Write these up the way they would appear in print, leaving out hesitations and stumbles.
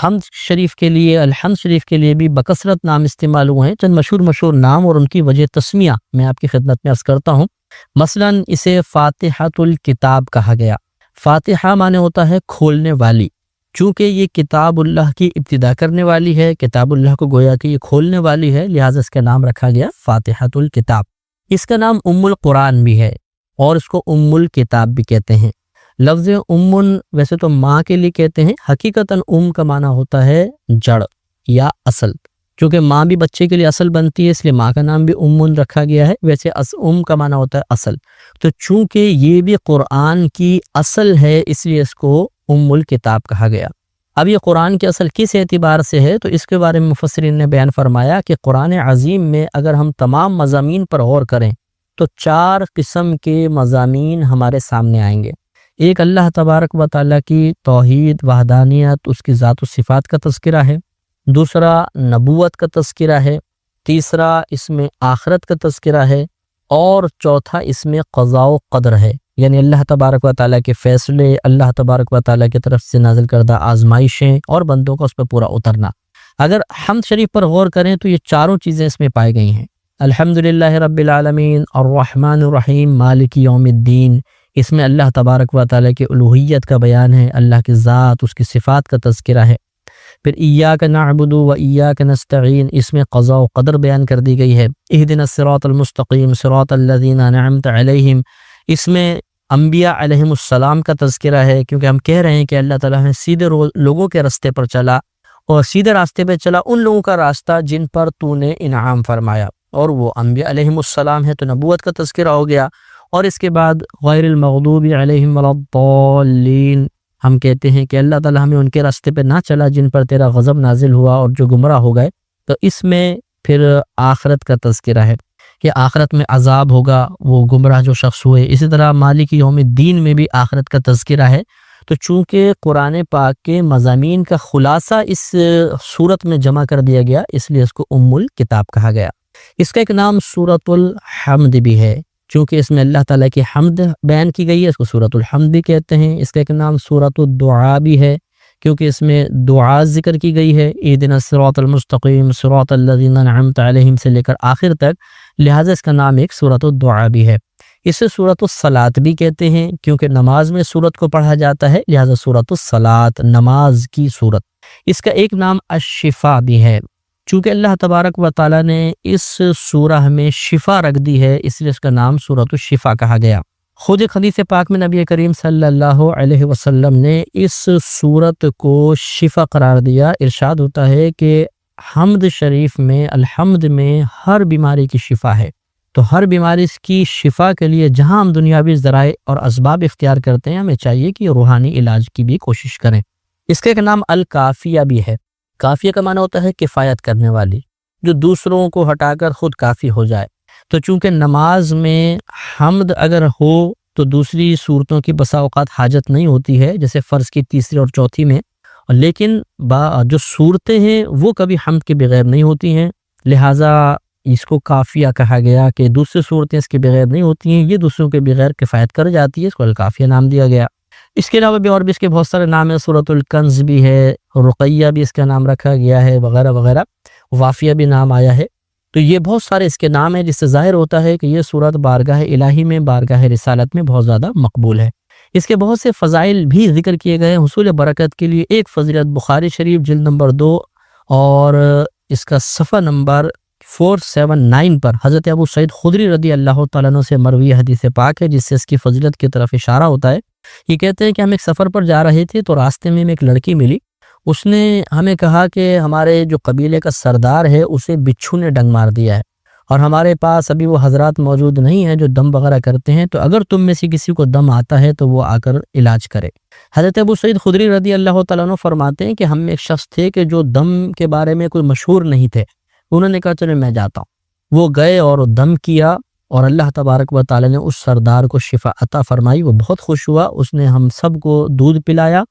حمد شریف کے لیے، الحمد شریف کے لیے بھی بکثرت نام استعمال ہوئے ہیں۔ چند مشہور نام اور ان کی وجہ تسمیہ میں آپ کی خدمت میں عرض کرتا ہوں۔ مثلا اسے فاتحۃ الکتاب کہا گیا۔ فاتحہ معنی ہوتا ہے کھولنے والی، چونکہ یہ کتاب اللہ کی ابتدا کرنے والی ہے، کتاب اللہ کو گویا کہ یہ کھولنے والی ہے، لہٰذا اس کا نام رکھا گیا فاتحۃ الکتاب۔ اس کا نام ام القرآن بھی ہے اور اس کو ام الکتاب بھی کہتے ہیں۔ لفظ امن ویسے تو ماں کے لیے کہتے ہیں، حقیقتاً ام کا معنی ہوتا ہے جڑ یا اصل، کیونکہ ماں بھی بچے کے لیے اصل بنتی ہے، اس لیے ماں کا نام بھی امن رکھا گیا ہے۔ ویسے ام کا معنی ہوتا ہے اصل، تو چونکہ یہ بھی قرآن کی اصل ہے اس لیے اس کو ام الکتاب کہا گیا۔ اب یہ قرآن کی اصل کس اعتبار سے ہے تو اس کے بارے میں مفسرین نے بیان فرمایا کہ قرآن عظیم میں اگر ہم تمام مضامین پر غور کریں تو 4 قسم کے مضامین ہمارے سامنے آئیں گے۔ ایک اللہ تبارک و تعالیٰ کی توحید، وحدانیت، اس کی ذات و صفات کا تذکرہ ہے۔ دوسرا نبوت کا تذکرہ ہے۔ تیسرا اس میں آخرت کا تذکرہ ہے، اور چوتھا اس میں قضاء و قدر ہے، یعنی اللہ تبارک و تعالیٰ کے فیصلے، اللہ تبارک و تعالیٰ کی طرف سے نازل کردہ آزمائشیں اور بندوں کا اس پہ پورا اترنا۔ اگر حمد شریف پر غور کریں تو یہ چاروں چیزیں اس میں پائی گئی ہیں۔ الحمدللہ رب العالمین، الرحمن الرحیم، مالک یوم الدین، اس میں اللہ تبارک و تعالیٰ کی الوہیت کا بیان ہے، اللہ کی ذات، اس کی صفات کا تذکرہ ہے۔ پھر ایاک نعبد و ایاک نستعین، اس میں قضاء و قدر بیان کر دی گئی ہے۔ اہدنا الصراط المستقیم صراط الذین انعمت علیہم، اس میں انبیاء علیہم السلام کا تذکرہ ہے، کیونکہ ہم کہہ رہے ہیں کہ اللہ تعالیٰ نے سیدھے لوگوں کے راستے پر چلا، اور سیدھے راستے پہ چلا ان لوگوں کا راستہ جن پر تو نے انعام فرمایا، اور وہ انبیاء علیہم السلام ہے، تو نبوت کا تذکرہ ہو گیا۔ اور اس کے بعد غیر المغضوب علیہم ولا الضالین، ہم کہتے ہیں کہ اللہ تعالیٰ ہمیں ان کے راستے پہ نہ چلا جن پر تیرا غضب نازل ہوا اور جو گمراہ ہو گئے۔ تو اس میں پھر آخرت کا تذکرہ ہے کہ آخرت میں عذاب ہوگا وہ گمراہ جو شخص ہوئے۔ اسی طرح مالک یوم الدین میں بھی آخرت کا تذکرہ ہے۔ تو چونکہ قرآن پاک کے مضامین کا خلاصہ اس صورت میں جمع کر دیا گیا، اس لیے اس کو ام الکتاب کہا گیا۔ اس کا ایک نام سورۃ الحمد بھی ہے، چونکہ اس میں اللہ تعالیٰ کی حمد بیان کی گئی ہے، اس کو سورۃ الحمد بھی کہتے ہیں۔ اس کا ایک نام سورۃ الدعاء بھی ہے، کیونکہ اس میں دعا ذکر کی گئی ہے، اہدنا الصراط المستقیم صراط الذین انعمت علیہم سے لے کر آخر تک، لہٰذا اس کا نام ایک سورۃ الدعاء بھی ہے۔ اسے سورۃ الصلاۃ بھی کہتے ہیں، کیونکہ نماز میں سورت کو پڑھا جاتا ہے، لہٰذا سورۃ الصلاۃ نماز کی سورت۔ اس کا ایک نام الشفا بھی ہے، چونکہ اللہ تبارک و تعالیٰ نے اس سورہ میں شفا رکھ دی ہے، اس لیے اس کا نام سورۃ الشفا کہا گیا۔ خود حدیث پاک میں نبی کریم صلی اللہ علیہ وسلم نے اس سورت کو شفا قرار دیا۔ ارشاد ہوتا ہے کہ حمد شریف میں، الحمد میں ہر بیماری کی شفا ہے، تو ہر بیماری کی شفا کے لیے جہاں ہم دنیاوی ذرائع اور اسباب اختیار کرتے ہیں، ہمیں چاہیے کہ روحانی علاج کی بھی کوشش کریں۔ اس کا ایک نام الکافیہ بھی ہے۔ کافیہ کا معنی ہوتا ہے کفایت کرنے والی، جو دوسروں کو ہٹا کر خود کافی ہو جائے۔ تو چونکہ نماز میں حمد اگر ہو تو دوسری صورتوں کی بسا اوقات حاجت نہیں ہوتی ہے، جیسے فرض کی تیسری اور چوتھی میں، لیکن جو صورتیں ہیں وہ کبھی حمد کے بغیر نہیں ہوتی ہیں، لہٰذا اس کو کافیہ کہا گیا کہ دوسری صورتیں اس کے بغیر نہیں ہوتی ہیں، یہ دوسروں کے بغیر کفایت کر جاتی ہے، اس کو الکافیہ نام دیا گیا۔ اس کے علاوہ بھی اور بھی اس کے بہت سارے نام ہیں، سورۃ الکنز بھی ہے، رقیہ بھی اس کا نام رکھا گیا ہے، وغیرہ وغیرہ، وافیہ بھی نام آیا ہے۔ تو یہ بہت سارے اس کے نام ہیں، جس سے ظاہر ہوتا ہے کہ یہ سورت بارگاہ الہی میں، بارگاہ رسالت میں بہت زیادہ مقبول ہے۔ اس کے بہت سے فضائل بھی ذکر کیے گئے ہیں حصول برکت کے لیے۔ ایک فضیلت بخاری شریف جلد نمبر 2 اور اس کا صفحہ نمبر 479 پر حضرت ابو سعید خدری رضی اللہ تعالیٰ عنہ سے مروی حدیث پاک ہے، جس سے اس کی فضیلت کی طرف اشارہ ہوتا ہے۔ یہ کہتے ہیں کہ ہم ایک سفر پر جا رہے تھے تو راستے میں ایک لڑکی ملی، اس نے ہمیں کہا کہ ہمارے جو قبیلے کا سردار ہے اسے بچھو نے ڈنگ مار دیا ہے، اور ہمارے پاس ابھی وہ حضرات موجود نہیں ہیں جو دم وغیرہ کرتے ہیں، تو اگر تم میں سے کسی کو دم آتا ہے تو وہ آ کر علاج کرے۔ حضرت ابو سعید خدری رضی اللہ تعالیٰ عنہ فرماتے ہیں کہ ہم میں ایک شخص تھے کہ جو دم کے بارے میں کوئی مشہور نہیں تھے، انہوں نے کہا چلو میں جاتا ہوں۔ وہ گئے اور دم کیا، اور اللہ تبارک و تعالیٰ نے اس سردار کو شفا عطا فرمائی۔ وہ بہت خوش ہوا، اس نے ہم سب کو دودھ پلایا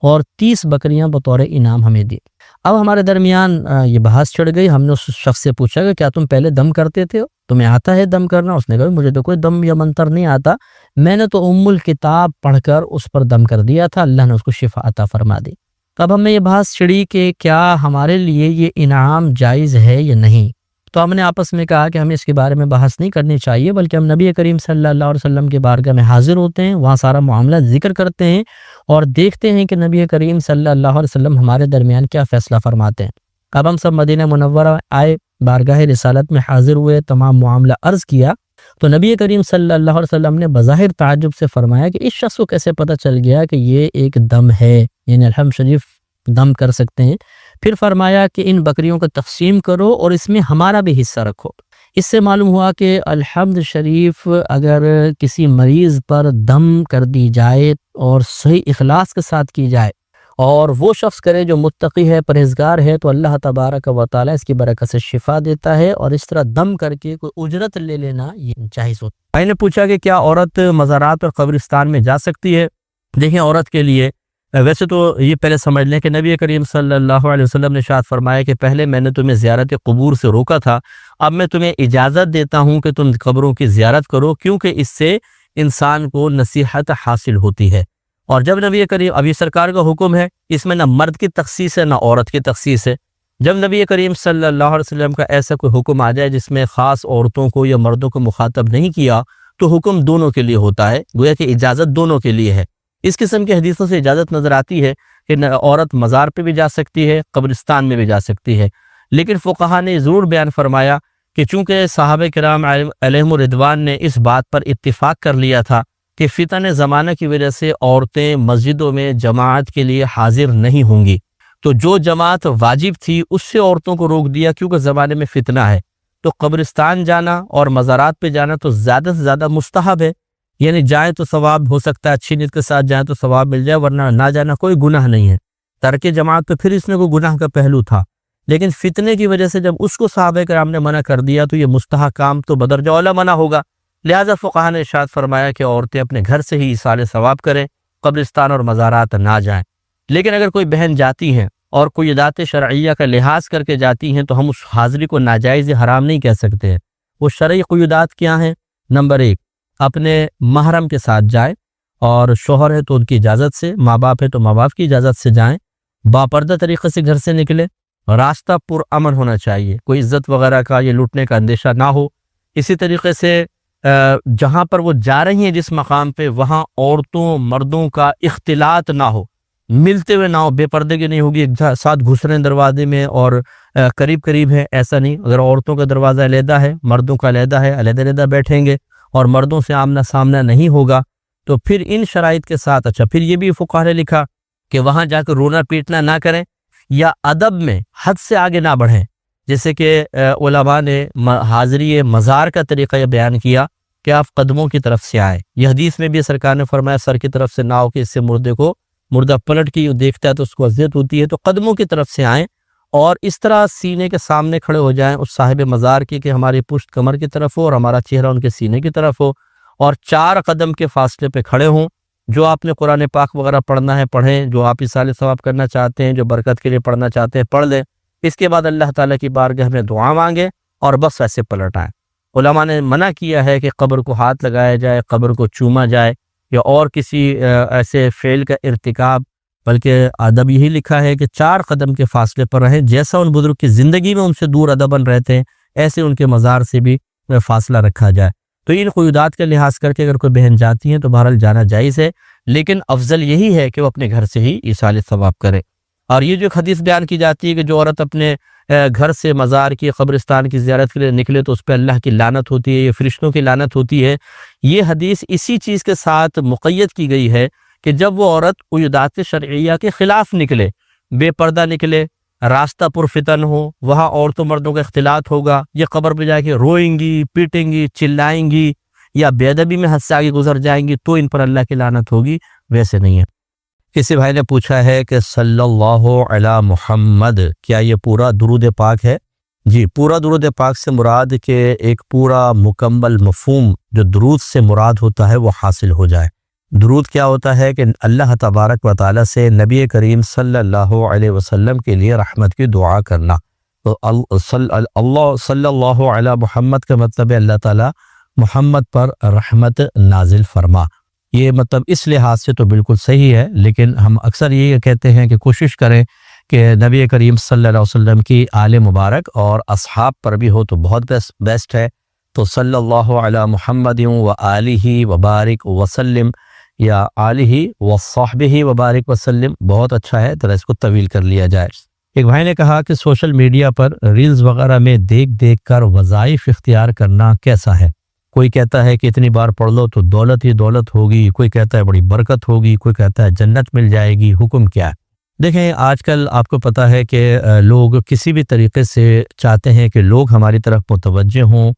اور 30 بکریاں بطور انعام ہمیں دی۔ اب ہمارے درمیان یہ بحث چڑھ گئی، ہم نے اس شخص سے پوچھا کہ کیا تم پہلے دم کرتے تھے، تمہیں آتا ہے دم کرنا؟ اس نے کہا مجھے تو کوئی دم یا منتر نہیں آتا، میں نے تو ام الکتاب پڑھ کر اس پر دم کر دیا تھا، اللہ نے اس کو شفا عطا فرما دی۔ تو اب ہمیں یہ بحث چھڑی کہ کیا ہمارے لیے یہ انعام جائز ہے یا نہیں۔ تو ہم نے آپس میں کہا کہ ہمیں اس کے بارے میں بحث نہیں کرنی چاہیے، بلکہ ہم نبی کریم صلی اللہ علیہ وسلم کے بارگاہ میں حاضر ہوتے ہیں، وہاں سارا معاملہ ذکر کرتے ہیں اور دیکھتے ہیں کہ نبی کریم صلی اللہ علیہ وسلم ہمارے درمیان کیا فیصلہ فرماتے ہیں۔ اب ہم سب مدینہ منورہ آئے، بارگاہ رسالت میں حاضر ہوئے، تمام معاملہ عرض کیا، تو نبی کریم صلی اللہ علیہ وسلم نے بظاہر تعجب سے فرمایا کہ اس شخص کو کیسے پتہ چل گیا کہ یہ ایک دم ہے، یعنی الحمد شریف دم کر سکتے ہیں۔ پھر فرمایا کہ ان بکریوں کو تقسیم کرو اور اس میں ہمارا بھی حصہ رکھو۔ اس سے معلوم ہوا کہ الحمد شریف اگر کسی مریض پر دم کر دی جائے اور صحیح اخلاص کے ساتھ کی جائے اور وہ شخص کرے جو متقی ہے، پرہیزگار ہے، تو اللہ تبارک و تعالیٰ اس کی برکت سے شفا دیتا ہے، اور اس طرح دم کر کے کوئی اجرت لے لینا یہ جائز ہوتا ہے۔ میں نے پوچھا کہ کیا عورت مزارات اور قبرستان میں جا سکتی ہے؟ دیکھیں، عورت کے لیے ویسے تو یہ پہلے سمجھ لیں کہ نبی کریم صلی اللہ علیہ وسلم نے ارشاد فرمایا کہ پہلے میں نے تمہیں زیارت قبور سے روکا تھا، اب میں تمہیں اجازت دیتا ہوں کہ تم قبروں کی زیارت کرو، کیونکہ اس سے انسان کو نصیحت حاصل ہوتی ہے۔ اور جب نبی کریم، ابھی سرکار کا حکم ہے، اس میں نہ مرد کی تخصیص ہے نہ عورت کی تخصیص ہے۔ جب نبی کریم صلی اللہ علیہ وسلم کا ایسا کوئی حکم آ جائے جس میں خاص عورتوں کو یا مردوں کو مخاطب نہیں کیا، تو حکم دونوں کے لیے ہوتا ہے، گویا کہ اجازت دونوں کے لیے ہے۔ اس قسم کی حدیثوں سے اجازت نظر آتی ہے کہ عورت مزار پہ بھی جا سکتی ہے، قبرستان میں بھی جا سکتی ہے، لیکن فقہا نے ضرور بیان فرمایا کہ چونکہ صحابہ کرام علیہم الرضوان نے اس بات پر اتفاق کر لیا تھا کہ فتن زمانہ کی وجہ سے عورتیں مسجدوں میں جماعت کے لیے حاضر نہیں ہوں گی، تو جو جماعت واجب تھی اس سے عورتوں کو روک دیا، کیونکہ زمانے میں فتنہ ہے۔ تو قبرستان جانا اور مزارات پہ جانا تو زیادہ سے زیادہ مستحب ہے، یعنی جائیں تو ثواب ہو سکتا ہے، اچھی نیت کے ساتھ جائیں تو ثواب مل جائے، ورنہ نہ جانا کوئی گناہ نہیں ہے۔ ترک جماعت تو پھر اس میں کوئی گناہ کا پہلو تھا، لیکن فتنے کی وجہ سے جب اس کو صحابہ کرام نے منع کر دیا تو یہ مستحب کام تو بدرجہ اولیٰ منع ہوگا، لہذا فقہا نے ارشاد فرمایا کہ عورتیں اپنے گھر سے ہی ایصال ثواب کریں، قبرستان اور مزارات نہ جائیں۔ لیکن اگر کوئی بہن جاتی ہیں اور کوئی عادات شرعیہ کا لحاظ کر کے جاتی ہیں تو ہم اس حاضری کو ناجائز حرام نہیں کہہ سکتے ہیں۔ وہ شرعی قیودات کیا ہیں؟ نمبر 1، اپنے محرم کے ساتھ جائیں، اور شوہر ہے تو ان کی اجازت سے، ماں باپ ہے تو ماں باپ کی اجازت سے جائیں، باپردہ طریقے سے گھر سے نکلے، راستہ پرامن ہونا چاہیے، کوئی عزت وغیرہ کا یا لوٹنے کا اندیشہ نہ ہو۔ اسی طریقے سے جہاں پر وہ جا رہی ہیں جس مقام پہ، وہاں عورتوں مردوں کا اختلاط نہ ہو، ملتے ہوئے نہ ہو، بے پردگی نہیں ہوگی، ایک ساتھ گھس رہے ہیں دروازے میں اور قریب قریب ہے، ایسا نہیں۔ اگر عورتوں کا دروازہ علیحدہ ہے، مردوں کا علیحدہ ہے، علیحدہ علیحدہ بیٹھیں گے اور مردوں سے آمنا سامنا نہیں ہوگا، تو پھر ان شرائط کے ساتھ اچھا پھر یہ بھی فقہا نے لکھا کہ وہاں جا کر رونا پیٹنا نہ کریں یا ادب میں حد سے آگے نہ بڑھیں، جیسے کہ علماء نے حاضری مزار کا طریقہ یہ بیان کیا کہ آپ قدموں کی طرف سے آئیں۔ یہ حدیث میں بھی سرکار نے فرمایا سر کی طرف سے نہ ہو کہ اس سے مردہ پلٹ کی دیکھتا ہے تو اس کو اذیت ہوتی ہے، تو قدموں کی طرف سے آئیں اور اس طرح سینے کے سامنے کھڑے ہو جائیں اس صاحب مزار کی کہ ہماری پشت کمر کی طرف ہو اور ہمارا چہرہ ان کے سینے کی طرف ہو، اور 4 قدم کے فاصلے پہ کھڑے ہوں۔ جو آپ نے قرآن پاک وغیرہ پڑھنا ہے پڑھیں، جو آپ ایصال ثواب کرنا چاہتے ہیں، جو برکت کے لیے پڑھنا چاہتے ہیں پڑھ لیں۔ اس کے بعد اللہ تعالیٰ کی بارگاہ میں دعا مانگیں اور بس ایسے پلٹ آئیں۔ علماء نے منع کیا ہے کہ قبر کو ہاتھ لگایا جائے، قبر کو چوما جائے یا اور کسی ایسے فعل کا ارتکاب، بلکہ ادب یہی لکھا ہے کہ 4 قدم کے فاصلے پر رہیں، جیسا ان بزرگ کی زندگی میں ان سے دور ادباً رہتے ہیں ایسے ان کے مزار سے بھی فاصلہ رکھا جائے۔ تو ان قیودات کا لحاظ کر کے اگر کوئی بہن جاتی ہیں تو بہرحال جانا جائز ہے، لیکن افضل یہی ہے کہ وہ اپنے گھر سے ہی ایصال ثواب کرے۔ اور یہ جو حدیث بیان کی جاتی ہے کہ جو عورت اپنے گھر سے مزار کی قبرستان کی زیارت کے لیے نکلے تو اس پہ اللہ کی لعنت ہوتی ہے، یہ فرشتوں کی لعنت ہوتی ہے، یہ حدیث اسی چیز کے ساتھ مقید کی گئی ہے کہ جب وہ عورت قیودات شرعیہ کے خلاف نکلے، بے پردہ نکلے، راستہ پرفتن ہو، وہاں عورتوں مردوں کا اختلاط ہوگا، یہ قبر پہ جا کے روئیں گی، پیٹیں گی، چلائیں گی یا بے ادبی میں حد سے آگے گزر جائیں گی تو ان پر اللہ کی لعنت ہوگی، ویسے نہیں ہے۔ کسی بھائی نے پوچھا ہے کہ صلی اللہ علی محمد، کیا یہ پورا درود پاک ہے؟ جی، پورا درود پاک سے مراد کہ ایک پورا مکمل مفہوم جو درود سے مراد ہوتا ہے وہ حاصل ہو جائے۔ درود کیا ہوتا ہے کہ اللہ تبارک و تعالیٰ سے نبی کریم صلی اللہ علیہ وسلم کے لیے رحمت کی دعا کرنا۔ تو صلی اللہ علی محمد کا مطلب ہے اللہ تعالیٰ محمد پر رحمت نازل فرما۔ یہ مطلب اس لحاظ سے تو بالکل صحیح ہے، لیکن ہم اکثر یہ کہتے ہیں کہ کوشش کریں کہ نبی کریم صلی اللہ علیہ وسلم کی آل مبارک اور اصحاب پر بھی ہو تو بہت بیسٹ ہے۔ تو صلی اللہ علی محمد و آلہ وبارک وسلم یا آلہ و صحبہ وبارک وسلم بہت اچھا ہے، ذرا اس کو طویل کر لیا جائے۔ ایک بھائی نے کہا کہ سوشل میڈیا پر ریلز وغیرہ میں دیکھ کر وظائف اختیار کرنا کیسا ہے؟ کوئی کہتا ہے کہ اتنی بار پڑھ لو تو دولت ہی دولت ہوگی، کوئی کہتا ہے بڑی برکت ہوگی، کوئی کہتا ہے جنت مل جائے گی، حکم کیا ہے؟ دیکھیں آج کل آپ کو پتہ ہے کہ لوگ کسی بھی طریقے سے چاہتے ہیں کہ لوگ ہماری طرف متوجہ ہوں،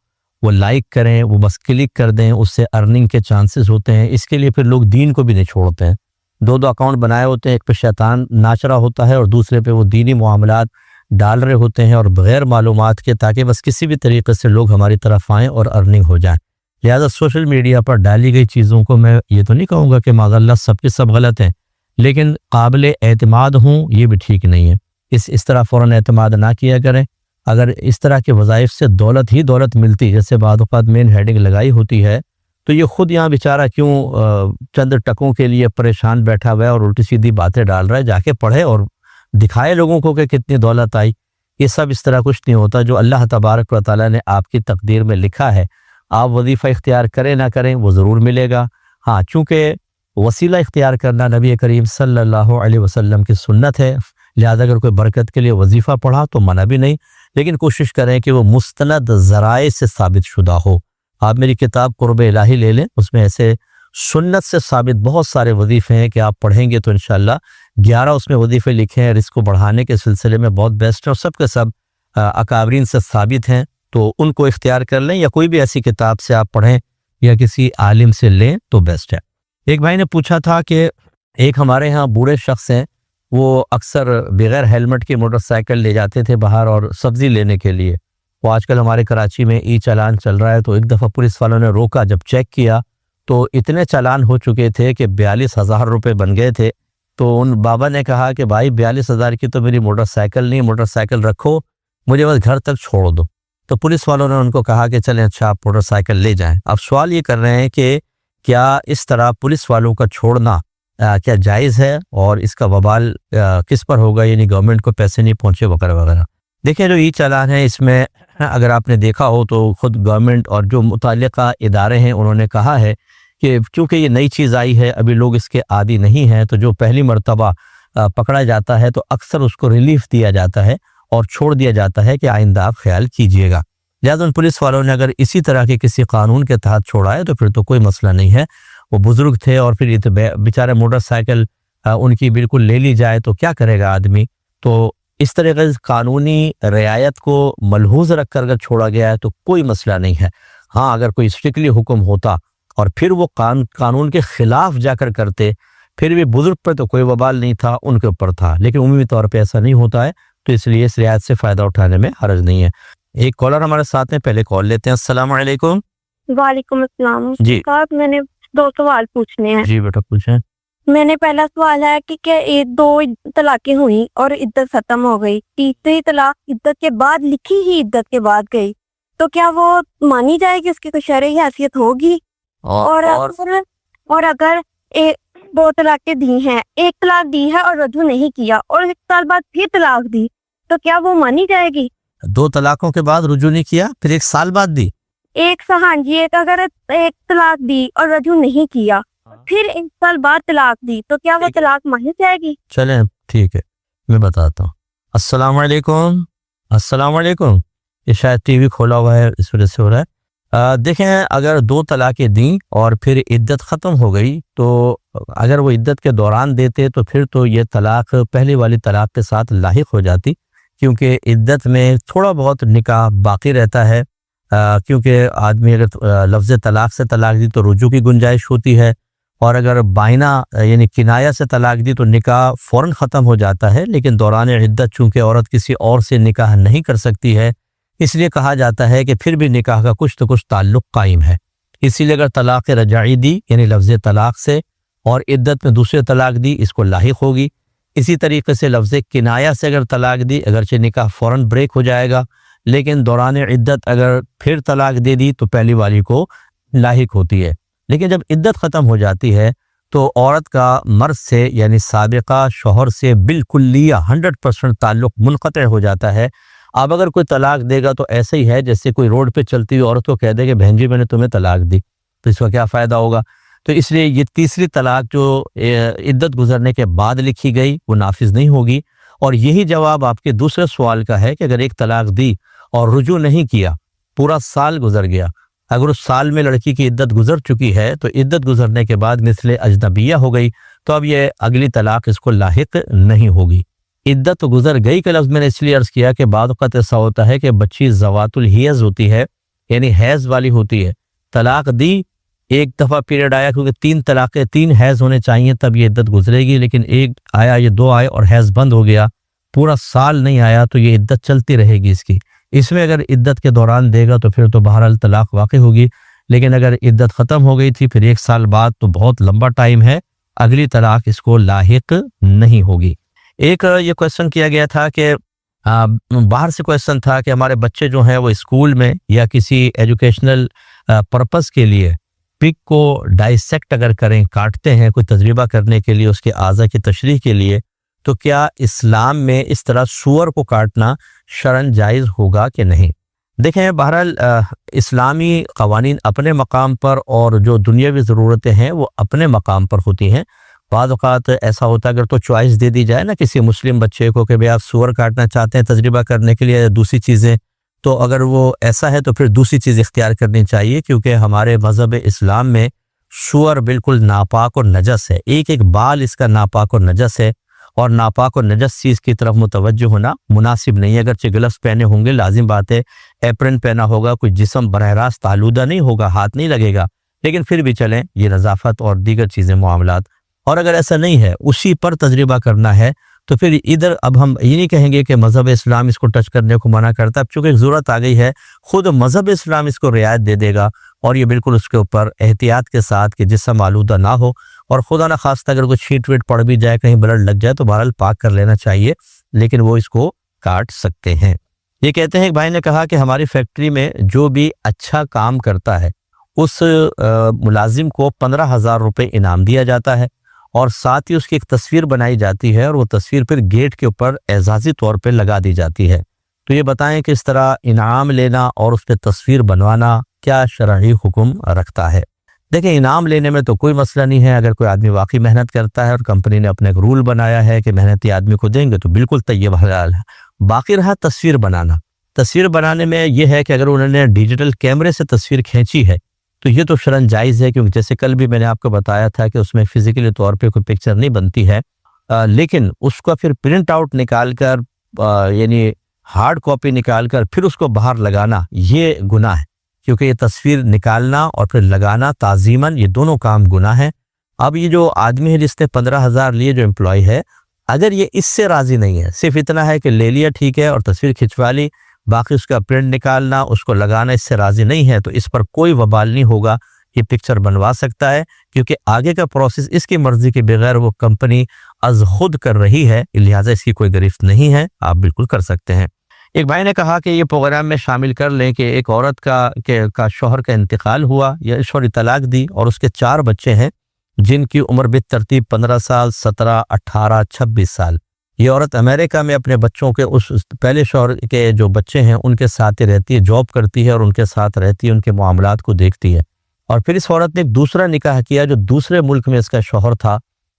وہ لائک کریں، وہ بس کلک کر دیں، اس سے ارننگ کے چانسز ہوتے ہیں۔ اس کے لیے پھر لوگ دین کو بھی نہیں چھوڑتے ہیں، دو اکاؤنٹ بنائے ہوتے ہیں، ایک پہ شیطان ناچ رہا ہوتا ہے اور دوسرے پہ وہ دینی معاملات ڈال رہے ہوتے ہیں اور بغیر معلومات کے، تاکہ بس کسی بھی طریقے سے لوگ ہماری طرف آئیں اور ارننگ ہو جائیں۔ لہٰذا سوشل میڈیا پر ڈالی گئی چیزوں کو میں یہ تو نہیں کہوں گا کہ معاذ اللہ سب کے سب غلط ہیں، لیکن قابل اعتماد ہوں یہ بھی ٹھیک نہیں ہے۔ اس طرح فوراً اعتماد نہ کیا کریں۔ اگر اس طرح کے وظائف سے دولت ہی دولت ملتی، جیسے بعض اوقات مین ہیڈنگ لگائی ہوتی ہے، تو یہ خود یہاں بیچارہ کیوں چند ٹکوں کے لیے پریشان بیٹھا ہوا ہے اور الٹی سیدھی باتیں ڈال رہا ہے؟ جا کے پڑھے اور دکھائے لوگوں کو کہ کتنی دولت آئی۔ یہ سب اس طرح کچھ نہیں ہوتا۔ جو اللہ تبارک و تعالیٰ نے آپ کی تقدیر میں لکھا ہے، آپ وظیفہ اختیار کریں نہ کریں وہ ضرور ملے گا۔ ہاں، چونکہ وسیلہ اختیار کرنا نبی کریم صلی اللہ علیہ وسلم کی سنت ہے، لہذا اگر کوئی برکت کے لیے وظیفہ پڑھا تو منع بھی نہیں، لیکن کوشش کریں کہ وہ مستند ذرائع سے ثابت شدہ ہو۔ آپ میری کتاب قرب الہی لے لیں، اس میں ایسے سنت سے ثابت بہت سارے وظیفے ہیں کہ آپ پڑھیں گے تو انشاءاللہ 11 اس میں وظیفے لکھے ہیں، رزق کو بڑھانے کے سلسلے میں بہت بیسٹ ہے، اور سب کے سب اکابرین سے ثابت ہیں، تو ان کو اختیار کر لیں، یا کوئی بھی ایسی کتاب سے آپ پڑھیں یا کسی عالم سے لیں تو بیسٹ ہے۔ ایک بھائی نے پوچھا تھا کہ ایک ہمارے ہاں بوڑھے شخص ہیں، وہ اکثر بغیر ہیلمٹ کے موٹر سائیکل لے جاتے تھے باہر اور سبزی لینے کے لیے۔ وہ آج کل ہمارے کراچی میں ای چالان چل رہا ہے، تو ایک دفعہ پولیس والوں نے روکا، جب چیک کیا تو اتنے چالان ہو چکے تھے کہ 42,000 روپے بن گئے تھے۔ تو ان بابا نے کہا کہ بھائی 42,000 کی تو میری موٹر سائیکل نہیں، موٹر سائیکل رکھو، مجھے بس گھر تک چھوڑ دو۔ تو پولیس والوں نے ان کو کہا کہ چلیں اچھا آپ موٹر سائیکل لے جائیں۔ اب سوال یہ کر رہے ہیں کہ کیا اس طرح پولیس والوں کا چھوڑنا کیا جائز ہے، اور اس کا وبال کس پر ہوگا، یعنی گورنمنٹ کو پیسے نہیں پہنچے وغیرہ وغیرہ؟ دیکھیں جو ای چالان ہے، اس میں اگر آپ نے دیکھا ہو تو خود گورنمنٹ اور جو متعلقہ ادارے ہیں انہوں نے کہا ہے کہ چونکہ یہ نئی چیز آئی ہے، ابھی لوگ اس کے عادی نہیں ہیں، تو جو پہلی مرتبہ پکڑا جاتا ہے تو اکثر اس کو ریلیف دیا جاتا ہے اور چھوڑ دیا جاتا ہے کہ آئندہ آپ خیال کیجئے گا۔ لہٰذا ان پولیس والوں نے اگر اسی طرح کے کسی قانون کے تحت چھوڑا ہے تو پھر تو کوئی مسئلہ نہیں ہے۔ وہ بزرگ تھے اور پھر یہ بیچارے موٹر سائیکل ان کی بالکل لے لی جائے تو کیا کرے گا آدمی؟ تو اس طریقے سے قانونی رعایت کو ملحوظ رکھ کر اگر چھوڑا گیا ہے تو کوئی مسئلہ نہیں ہے۔ ہاں، اگر کوئی اسٹرکٹلی حکم ہوتا اور پھر وہ قانون کے خلاف جا کر کرتے، پھر بھی بزرگ پر تو کوئی وبال نہیں تھا، ان کے اوپر تھا، لیکن عمومی طور پہ ایسا نہیں ہوتا ہے، تو اس لیے اس رعایت سے فائدہ اٹھانے میں حرج نہیں ہے۔ ایک کالر ہمارے ساتھ ہیں، پہلے کال لیتے ہیں۔ السلام علیکم۔ وعلیکم السلام۔ جی صاحب میں نے 2 سوال پوچھنے ہیں۔ جی بیٹا پوچھیں۔ میں نے پہلا سوال ہے کہ کیا 2 طلاقیں ہوئیں اور عدت ختم ہو گئی، تیسری طلاق عدت کے بعد لکھی ہی عدت کے بعد گئی، تو کیا وہ مانی جائے گی، اس کی کوئی شرعی حیثیت ہوگی؟ اور اگر 2 طلاقیں دی ہیں، ایک طلاق دی ہے اور رجوع نہیں کیا اور 1 سال بعد پھر طلاق دی، تو کیا وہ مانی جائے گی؟ 2 طلاقوں کے بعد رجوع نہیں کیا، پھر 1 سال بعد دی؟ ہاں جی، اگر 1 طلاق دی اور رجوع نہیں کیا، پھر 1 سال بعد طلاق دی، تو کیا وہ طلاق مانی جائے گی؟ چلیں ٹھیک ہے، میں بتاتا ہوں۔ السلام علیکم۔ السلام علیکم۔ یہ شاید ٹی وی کھولا ہوا ہے، اس وجہ سے ہو رہا ہے۔ دیکھیں اگر 2 طلاقیں دیں اور پھر عدت ختم ہو گئی، تو اگر وہ عدت کے دوران دیتے تو پھر تو یہ طلاق پہلی والی طلاق کے ساتھ لاحق ہو جاتی، کیونکہ عدت میں تھوڑا بہت نکاح باقی رہتا ہے، کیونکہ آدمی اگر لفظ طلاق سے طلاق دی تو رجوع کی گنجائش ہوتی ہے، اور اگر بائنا یعنی کنایہ سے طلاق دی تو نکاح فوراً ختم ہو جاتا ہے، لیکن دوران عدت چونکہ عورت کسی اور سے نکاح نہیں کر سکتی ہے، اس لیے کہا جاتا ہے کہ پھر بھی نکاح کا کچھ نہ کچھ تعلق قائم ہے۔ اسی لیے اگر طلاق رجعی دی یعنی لفظ طلاق سے اور عدت میں دوسرے طلاق دی، اس کو لاحق ہوگی۔ اسی طریقے سے لفظ کنایہ سے اگر طلاق دی، اگرچہ نکاح فوراً بریک ہو جائے گا، لیکن دوران عدت اگر پھر طلاق دے دی تو پہلی والی کو لاحق ہوتی ہے۔ لیکن جب عدت ختم ہو جاتی ہے تو عورت کا مرد سے یعنی سابقہ شوہر سے بالکلیہ 100% تعلق منقطع ہو جاتا ہے۔ اب اگر کوئی طلاق دے گا تو ایسے ہی ہے جیسے کوئی روڈ پہ چلتی ہوئی عورت کو کہہ دے کہ بہن جی میں نے تمہیں طلاق دی، تو اس کا کیا فائدہ ہوگا؟ تو اس لیے یہ تیسری طلاق جو عدت گزرنے کے بعد لکھی گئی وہ نافذ نہیں ہوگی، اور یہی جواب آپ کے دوسرے سوال کا ہے کہ اگر ایک طلاق دی اور رجوع نہیں کیا، پورا سال گزر گیا، اگر اس سال میں لڑکی کی عدت گزر چکی ہے تو عدت گزرنے کے بعد مثل اجنبیہ ہو گئی، تو اب یہ اگلی طلاق اس کو لاحق نہیں ہوگی۔ عدت گزر گئی کا لفظ میں نے اس لیے عرض کیا کہ بعض اوقات ایسا ہوتا ہے کہ بچی ذوات الحیض ہوتی ہے، یعنی حیض والی ہوتی ہے، طلاق دی، ایک دفعہ پیریڈ آیا، کیونکہ 3 طلاقیں 3 حیض ہونے چاہیے تب یہ عدت گزرے گی، لیکن ایک آیا، یہ 2 آئے اور حیض بند ہو گیا، پورا سال نہیں آیا، تو یہ عدت چلتی رہے گی اس کی۔ اس میں اگر عدت کے دوران دے گا تو پھر تو بہرحال طلاق واقع ہوگی، لیکن اگر عدت ختم ہو گئی تھی پھر 1 سال بعد تو بہت لمبا ٹائم ہے، اگلی طلاق اس کو لاحق نہیں ہوگی۔ ایک یہ کویسچن کیا گیا تھا کہ باہر سے کویسچن تھا کہ ہمارے بچے جو ہیں وہ اسکول میں یا کسی ایجوکیشنل پرپس کے لیے پگ کو ڈائسیکٹ اگر کریں، کاٹتے ہیں کوئی تجربہ کرنے کے لیے، اس کے اعضاء کی تشریح کے لیے، تو کیا اسلام میں اس طرح سور کو کاٹنا شرعاً جائز ہوگا کہ نہیں؟ دیکھیں بہرحال اسلامی قوانین اپنے مقام پر اور جو دنیاوی ضرورتیں ہیں وہ اپنے مقام پر ہوتی ہیں۔ بعض اوقات ایسا ہوتا ہے اگر تو چوائس دے دی جائے نا کسی مسلم بچے کو کہ بھئی آپ سور کاٹنا چاہتے ہیں تجربہ کرنے کے لیے یا دوسری چیزیں، تو اگر وہ ایسا ہے تو پھر دوسری چیز اختیار کرنی چاہیے، کیونکہ ہمارے مذہب اسلام میں سور بالکل ناپاک اور نجس ہے، ایک ایک بال اس کا ناپاک اور نجس ہے، اور ناپاک اور نجس چیز کی طرف متوجہ ہونا مناسب نہیں ہے۔ اگرچہ گلفز پہنے ہوں گے، لازم بات ہے، ایپرن پہنا ہوگا، کوئی جسم براہ راست آلودہ نہیں ہوگا، ہاتھ نہیں لگے گا، لیکن پھر بھی چلیں یہ نظافت اور دیگر چیزیں معاملات۔ اور اگر ایسا نہیں ہے، اسی پر تجربہ کرنا ہے، تو پھر ادھر اب ہم یہ نہیں کہیں گے کہ مذہب اسلام اس کو ٹچ کرنے کو منع کرتا ہے، اب چونکہ ضرورت آ گئی ہے، خود مذہب اسلام اس کو رعایت دے دے گا، اور یہ بالکل اس کے اوپر احتیاط کے ساتھ کہ جسم آلودہ نہ ہو، اور خدا نہ خواستہ اگر کوئی چھینٹ ویٹ پڑ بھی جائے، کہیں بلڈ لگ جائے تو بہرحال پاک کر لینا چاہیے، لیکن وہ اس کو کاٹ سکتے ہیں۔ یہ کہتے ہیں ایک بھائی نے کہا کہ ہماری فیکٹری میں جو بھی اچھا کام کرتا ہے اس ملازم کو 15,000 روپے انعام دیا جاتا ہے، اور ساتھ ہی اس کی ایک تصویر بنائی جاتی ہے، اور وہ تصویر پھر گیٹ کے اوپر اعزازی طور پہ لگا دی جاتی ہے۔ تو یہ بتائیں کہ اس طرح انعام لینا اور اس پہ تصویر بنوانا کیا شرعی حکم رکھتا ہے؟ دیکھیں انعام لینے میں تو کوئی مسئلہ نہیں ہے، اگر کوئی آدمی واقعی محنت کرتا ہے اور کمپنی نے اپنے ایک رول بنایا ہے کہ محنتی آدمی کو دیں گے تو بالکل طیب حلال ہے۔ باقی رہا تصویر بنانا، تصویر بنانے میں یہ ہے کہ اگر انہوں نے ڈیجیٹل کیمرے سے تصویر کھینچی ہے تو یہ تو شرعاً جائز ہے، کیونکہ جیسے کل بھی میں نے آپ کو بتایا تھا کہ اس میں فزیکلی طور پہ کوئی پکچر نہیں بنتی ہے، لیکن اس کا پھر پرنٹ آؤٹ نکال کر یعنی ہارڈ کاپی نکال کر پھر اس کو باہر لگانا یہ گناہ ہے، کیونکہ یہ تصویر نکالنا اور پھر لگانا تعظیماً یہ دونوں کام گناہ ہیں۔ اب یہ جو آدمی ہے جس نے 15,000 لیے، جو امپلائی ہے، اگر یہ اس سے راضی نہیں ہے، صرف اتنا ہے کہ لے لیا ٹھیک ہے اور تصویر کھنچوا لی، باقی اس کا پرنٹ نکالنا، اس کو لگانا اس سے راضی نہیں ہے، تو اس پر کوئی وبال نہیں ہوگا، یہ پکچر بنوا سکتا ہے، کیونکہ آگے کا پروسیس اس کی مرضی کے بغیر وہ کمپنی از خود کر رہی ہے، لہٰذا اس کی کوئی گرفت نہیں ہے، آپ بالکل کر سکتے ہیں۔ ایک بھائی نے کہا کہ یہ پروگرام میں شامل کر لیں کہ ایک عورت کا شوہر کا انتقال ہوا یا شوہر طلاق دی اور اس کے 4 بچے ہیں جن کی عمر بالترتیب 15 سال، 17، 18، 26 سال۔ یہ عورت امریکہ میں اپنے بچوں کے اس پہلے شوہر کے جو بچے ہیں ان کے ساتھ رہتی ہے، جاب کرتی ہے اور ان کے ساتھ رہتی ہے، ان کے معاملات کو دیکھتی ہے، اور پھر اس عورت نے ایک دوسرا نکاح کیا جو دوسرے ملک میں اس کا شوہر تھا۔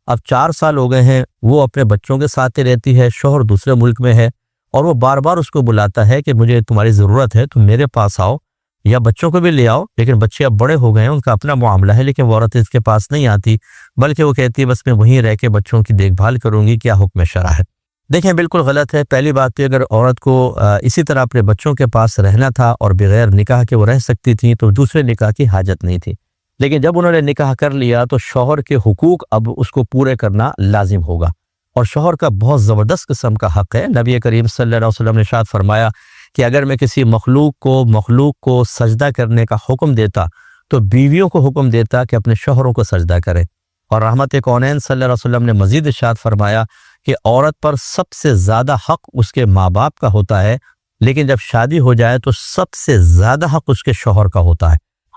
اب 4 سال ہو گئے ہیں، وہ اپنے بچوں کے ساتھ رہتی ہے، شوہر دوسرے ملک میں ہے، اور وہ بار بار اس کو بلاتا ہے کہ مجھے تمہاری ضرورت ہے، تم میرے پاس آؤ یا بچوں کو بھی لے آؤ، لیکن بچے اب بڑے ہو گئے ہیں، ان کا اپنا معاملہ ہے، لیکن وہ عورت اس کے پاس نہیں آتی، بلکہ وہ کہتی ہے بس میں وہیں رہ کے بچوں کی دیکھ بھال کروں گی، کیا حکم شرع ہے؟ دیکھیں بالکل غلط ہے۔ پہلی بات تو اگر عورت کو اسی طرح اپنے بچوں کے پاس رہنا تھا اور بغیر نکاح کے وہ رہ سکتی تھی تو دوسرے نکاح کی حاجت نہیں تھی، لیکن جب انہوں نے نکاح کر لیا تو شوہر کے حقوق اب اس کو پورے کرنا لازم ہوگا، اور شوہر کا بہت زبردست قسم کا حق ہے۔ نبی کریم صلی اللہ علیہ وسلم نے ارشاد فرمایا کہ اگر میں کسی مخلوق کو سجدہ کرنے کا حکم دیتا تو بیویوں کو حکم دیتا کہ اپنے شوہروں کو سجدہ کرے، اور رحمت کونین صلی اللہ علیہ وسلم نے مزید ارشاد فرمایا کہ عورت پر سب سے زیادہ حق اس کے ماں باپ کا ہوتا ہے، لیکن جب شادی ہو جائے تو سب سے زیادہ حق اس کے شوہر کا ہوتا ہے۔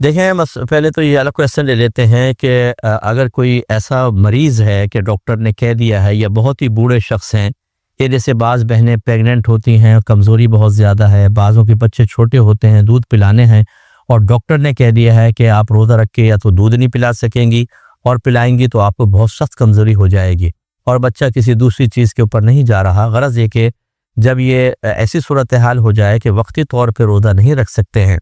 دیکھیں پہلے تو یہ الگ کویسچن لے لیتے ہیں کہ اگر کوئی ایسا مریض ہے کہ ڈاکٹر نے کہہ دیا ہے، یا بہت ہی بوڑھے شخص ہیں، یہ جیسے بعض بہنیں پیگننٹ ہوتی ہیں، کمزوری بہت زیادہ ہے، بعضوں کے بچے چھوٹے ہوتے ہیں، دودھ پلانے ہیں، اور ڈاکٹر نے کہہ دیا ہے کہ آپ روزہ رکھ کے یا تو دودھ نہیں پلا سکیں گی، اور پلائیں گی تو آپ کو بہت سخت کمزوری ہو جائے گی، اور بچہ کسی دوسری چیز کے اوپر نہیں جا رہا۔ غرض یہ کہ جب یہ ایسی صورتحال ہو جائے کہ وقتی طور پہ روزہ نہیں رکھ سکتے ہیں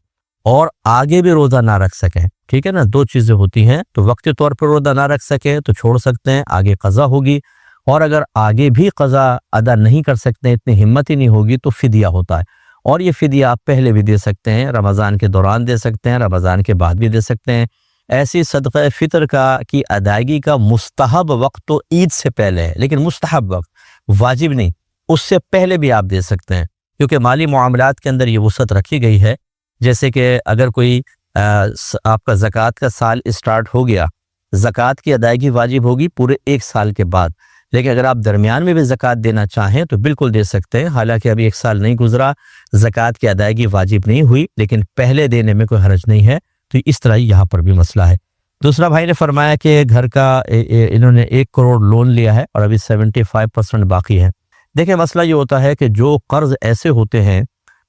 اور آگے بھی روزہ نہ رکھ سکیں، ٹھیک ہے نا، دو چیزیں ہوتی ہیں، تو وقتی طور پر روزہ نہ رکھ سکیں تو چھوڑ سکتے ہیں، آگے قضا ہوگی، اور اگر آگے بھی قضا ادا نہیں کر سکتے، اتنی ہمت ہی نہیں ہوگی، تو فدیہ ہوتا ہے، اور یہ فدیہ آپ پہلے بھی دے سکتے ہیں، رمضان کے دوران دے سکتے ہیں، رمضان کے بعد بھی دے سکتے ہیں۔ ایسی صدقہ فطر کی ادائیگی کا مستحب وقت تو عید سے پہلے ہے، لیکن مستحب وقت، واجب نہیں، اس سے پہلے بھی آپ دے سکتے ہیں، کیونکہ مالی معاملات کے اندر یہ وسعت رکھی گئی ہے۔ جیسے کہ اگر کوئی آپ کا زکوٰۃ کا سال اسٹارٹ ہو گیا، زکوٰۃ کی ادائیگی واجب ہوگی پورے 1 سال کے بعد، لیکن اگر آپ درمیان میں بھی زکوٰۃ دینا چاہیں تو بالکل دے سکتے ہیں، حالانکہ ابھی 1 سال نہیں گزرا، زکوٰۃ کی ادائیگی واجب نہیں ہوئی، لیکن پہلے دینے میں کوئی حرج نہیں ہے، تو اس طرح یہاں پر بھی مسئلہ ہے۔ دوسرا بھائی نے فرمایا کہ گھر کا انہوں نے 1 کروڑ لون لیا ہے اور ابھی 75% باقی ہے۔ دیکھیں مسئلہ یہ ہوتا ہے کہ جو قرض ایسے ہوتے ہیں،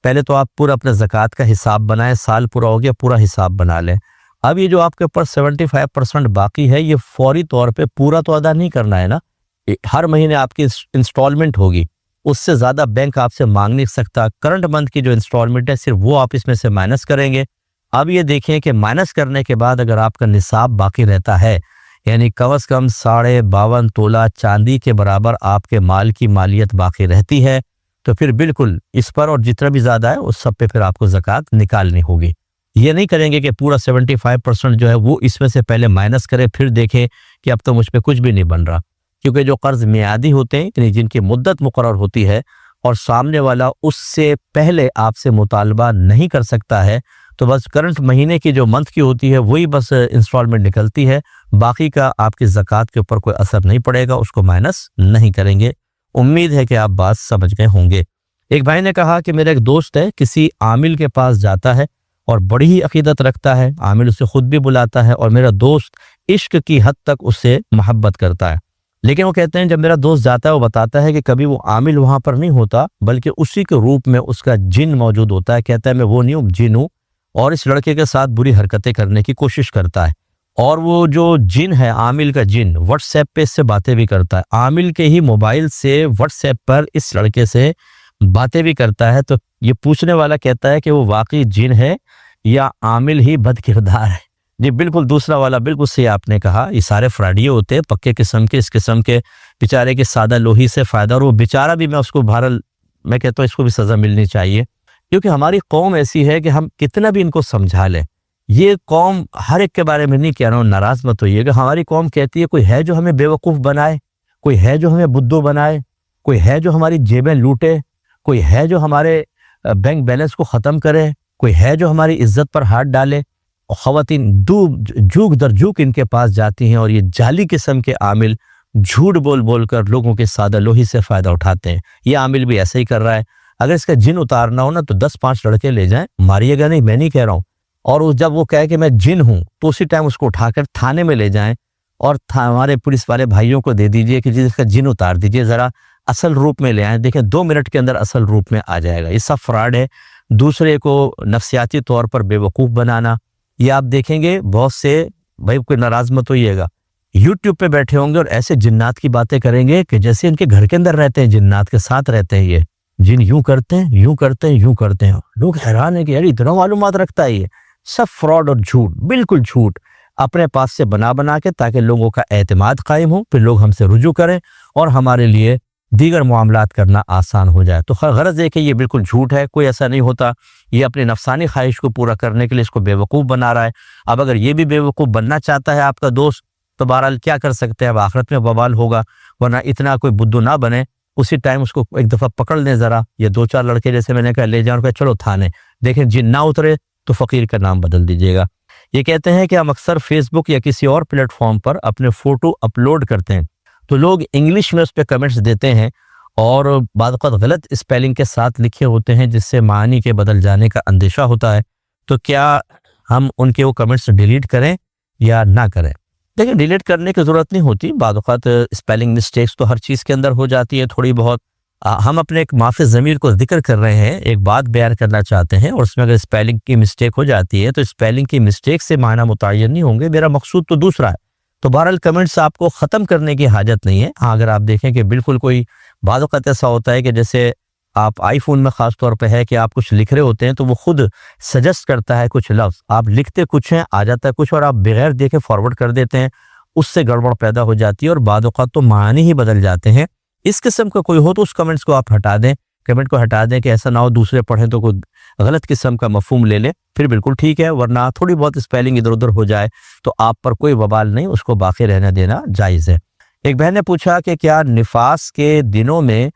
پہلے تو آپ پورا اپنے زکوٰۃ کا حساب بنائیں، سال پورا ہو گیا پورا حساب بنا لیں۔ اب یہ جو آپ کے اوپر 75% باقی ہے، یہ فوری طور پہ پورا تو ادا نہیں کرنا ہے نا، ہر مہینے آپ کی انسٹالمنٹ ہوگی، اس سے زیادہ بینک آپ سے مانگ نہیں سکتا۔ کرنٹ منتھ کی جو انسٹالمنٹ ہے صرف وہ آپ اس میں سے مائنس کریں گے۔ اب یہ دیکھیں کہ مائنس کرنے کے بعد اگر آپ کا نصاب باقی رہتا ہے، یعنی کم از کم 52.5 تولہ چاندی کے برابر آپ کے مال کی مالیت باقی رہتی ہے، تو پھر بالکل اس پر اور جتنا بھی زیادہ ہے اس سب پہ پھر آپ کو زکوٰۃ نکالنی ہوگی۔ یہ نہیں کریں گے کہ پورا 75% جو ہے وہ اس میں سے پہلے مائنس کرے، پھر دیکھیں کہ اب تو مجھ پہ کچھ بھی نہیں بن رہا، کیونکہ جو قرض میعادی ہوتے ہیں، یعنی جن کی مدت مقرر ہوتی ہے اور سامنے والا اس سے پہلے آپ سے مطالبہ نہیں کر سکتا ہے، تو بس کرنٹ مہینے کی جو منتھ کی ہوتی ہے وہی بس انسٹالمنٹ نکلتی ہے، باقی کا آپ کی زکوٰۃ کے اوپر کوئی اثر نہیں پڑے گا، اس کو مائنس نہیں کریں گے۔ امید ہے کہ آپ بات سمجھ گئے ہوں گے۔ ایک بھائی نے کہا کہ میرا ایک دوست ہے، کسی عامل کے پاس جاتا ہے اور بڑی ہی عقیدت رکھتا ہے، عامل اسے خود بھی بلاتا ہے، اور میرا دوست عشق کی حد تک اس سے محبت کرتا ہے، لیکن وہ کہتے ہیں جب میرا دوست جاتا ہے وہ بتاتا ہے کہ کبھی وہ عامل وہاں پر نہیں ہوتا، بلکہ اسی کے روپ میں اس کا جن موجود ہوتا ہے۔ کہتا ہے میں وہ نہیں ہوں، جن ہوں، اور اس لڑکے کے ساتھ بری حرکتیں کرنے کی کوشش کرتا ہے، اور وہ جو جن ہے، عامل کا جن، واٹس ایپ پہ اس سے باتیں بھی کرتا ہے، عامل کے ہی موبائل سے واٹس ایپ پر اس لڑکے سے باتیں بھی کرتا ہے۔ تو یہ پوچھنے والا کہتا ہے کہ وہ واقعی جن ہے یا عامل ہی بد کردار ہے؟ جی بالکل، دوسرا والا بالکل صحیح آپ نے کہا، یہ سارے فراڈیے ہوتے ہیں، پکے قسم کے، اس قسم کے بیچارے کے سادہ لوہی سے فائدہ، اور وہ بیچارہ بھی میں اس کو بہرحال میں کہتا ہوں اس کو بھی سزا ملنی چاہیے، کیونکہ ہماری قوم ایسی ہے کہ ہم کتنا بھی ان کو سمجھا لیں، یہ قوم ہر ایک کے بارے میں نہیں کہہ رہا ہوں، ناراض مت ہوئیے گا، ہماری قوم کہتی ہے کوئی ہے جو ہمیں بیوقوف بنائے، کوئی ہے جو ہمیں بدھو بنائے، کوئی ہے جو ہماری جیبیں لوٹے، کوئی ہے جو ہمارے بینک بیلنس کو ختم کرے، کوئی ہے جو ہماری عزت پر ہاتھ ڈالے، اور خواتین جھوک در جھوک ان کے پاس جاتی ہیں، اور یہ جعلی قسم کے عامل جھوٹ بول بول کر لوگوں کے سادہ لوہی سے فائدہ اٹھاتے ہیں۔ یہ عامل بھی ایسا ہی کر رہا ہے، اگر اس کا جن اتارنا ہو نا تو 10-5 لڑکے لے جائیں، ماریے گا نہیں، میں نہیں کہہ رہا ہوں، اور جب وہ کہے کہ میں جن ہوں تو اسی ٹائم اس کو اٹھا کر تھانے میں لے جائیں، اور ہمارے پولیس والے بھائیوں کو دے دیجئے کہ جس کا جن اتار دیجئے، ذرا اصل روپ میں لے آئیں، دیکھیں 2 منٹ کے اندر اصل روپ میں آ جائے گا۔ یہ سب فراڈ ہے، دوسرے کو نفسیاتی طور پر بے وقوف بنانا۔ یہ آپ دیکھیں گے بہت سے بھائی، کوئی ناراض مت ہوئیے گا، یوٹیوب پہ بیٹھے ہوں گے اور ایسے جنات کی باتیں کریں گے کہ جیسے ان کے گھر کے اندر رہتے ہیں، جنات کے ساتھ رہتے ہیں، یہ جن یوں کرتے ہیں، یوں کرتے ہیں، یوں کرتے ہیں، لوگ حیران ہیں کہ یار اتنا معلومات رکھتا ہے، یہ سب فراڈ اور جھوٹ، بالکل جھوٹ اپنے پاس سے بنا کے، تاکہ لوگوں کا اعتماد قائم ہو، پھر لوگ ہم سے رجوع کریں اور ہمارے لیے دیگر معاملات کرنا آسان ہو جائے۔ تو غرض ہے کہ یہ بالکل جھوٹ ہے، کوئی ایسا نہیں ہوتا، یہ اپنی نفسانی خواہش کو پورا کرنے کے لیے اس کو بیوقوف بنا رہا ہے۔ اب اگر یہ بھی بیوقوف بننا چاہتا ہے آپ کا دوست، تو بہرحال کیا کر سکتے ہیں، اب آخرت میں بوال ہوگا، ورنہ اتنا کوئی بدھو نہ بنے، اسی ٹائم اس کو ایک دفعہ پکڑ لیں ذرا، یا 2-4 لڑکے جیسے میں نے کہا لے جاؤں، چلو تھانے، دیکھیں جن نہ اترے تو فقیر کا نام بدل دیجیے گا۔ یہ کہتے ہیں کہ ہم اکثر فیس بک یا کسی اور پلیٹ فارم پر اپنے فوٹو اپلوڈ کرتے ہیں، تو لوگ انگلش میں اس پہ کمنٹس دیتے ہیں، اور بعض اوقات غلط اسپیلنگ کے ساتھ لکھے ہوتے ہیں، جس سے معنی کے بدل جانے کا اندیشہ ہوتا ہے۔ تو کیا ہم ان کے وہ کمنٹس ڈیلیٹ کریں یا نہ کریں؟ دیکھیں ڈیلیٹ کرنے کی ضرورت نہیں ہوتی، بعض اوقات اسپیلنگ مسٹیکس تو ہر چیز کے اندر ہو جاتی ہے تھوڑی بہت. ہم اپنے ایک معافی ضمیر کو ذکر کر رہے ہیں، ایک بات بیان کرنا چاہتے ہیں، اور اس میں اگر اسپیلنگ کی مسٹیک ہو جاتی ہے تو اسپیلنگ کی مسٹیک سے معنی متعین نہیں ہوں گے، میرا مقصود تو دوسرا ہے. تو بہرحال کمنٹس آپ کو ختم کرنے کی حاجت نہیں ہے. ہاں اگر آپ دیکھیں کہ بالکل کوئی بعض اوقات ایسا ہوتا ہے کہ جیسے آپ آئی فون میں خاص طور پہ ہے کہ آپ کچھ لکھ رہے ہوتے ہیں تو وہ خود سجیسٹ کرتا ہے کچھ لفظ، آپ لکھتے کچھ ہیں آ جاتا ہے کچھ، اور آپ بغیر دیکھے فارورڈ کر دیتے ہیں، اس سے گڑبڑ پیدا ہو جاتی ہے اور بعض اوقات تو معنی ہی بدل جاتے ہیں. اس قسم کا کوئی ہو تو اس کمنٹس کو آپ ہٹا دیں، کمنٹ کو ہٹا دیں کہ ایسا نہ ہو دوسرے پڑھیں تو کوئی غلط قسم کا مفہوم لے لیں، پھر بالکل ٹھیک ہے. ورنہ تھوڑی بہت اسپیلنگ ادھر ادھر ہو جائے تو آپ پر کوئی وبال نہیں، اس کو باقی رہنے دینا جائز ہے. ایک بہن نے پوچھا کہ کیا نفاس کے دنوں میں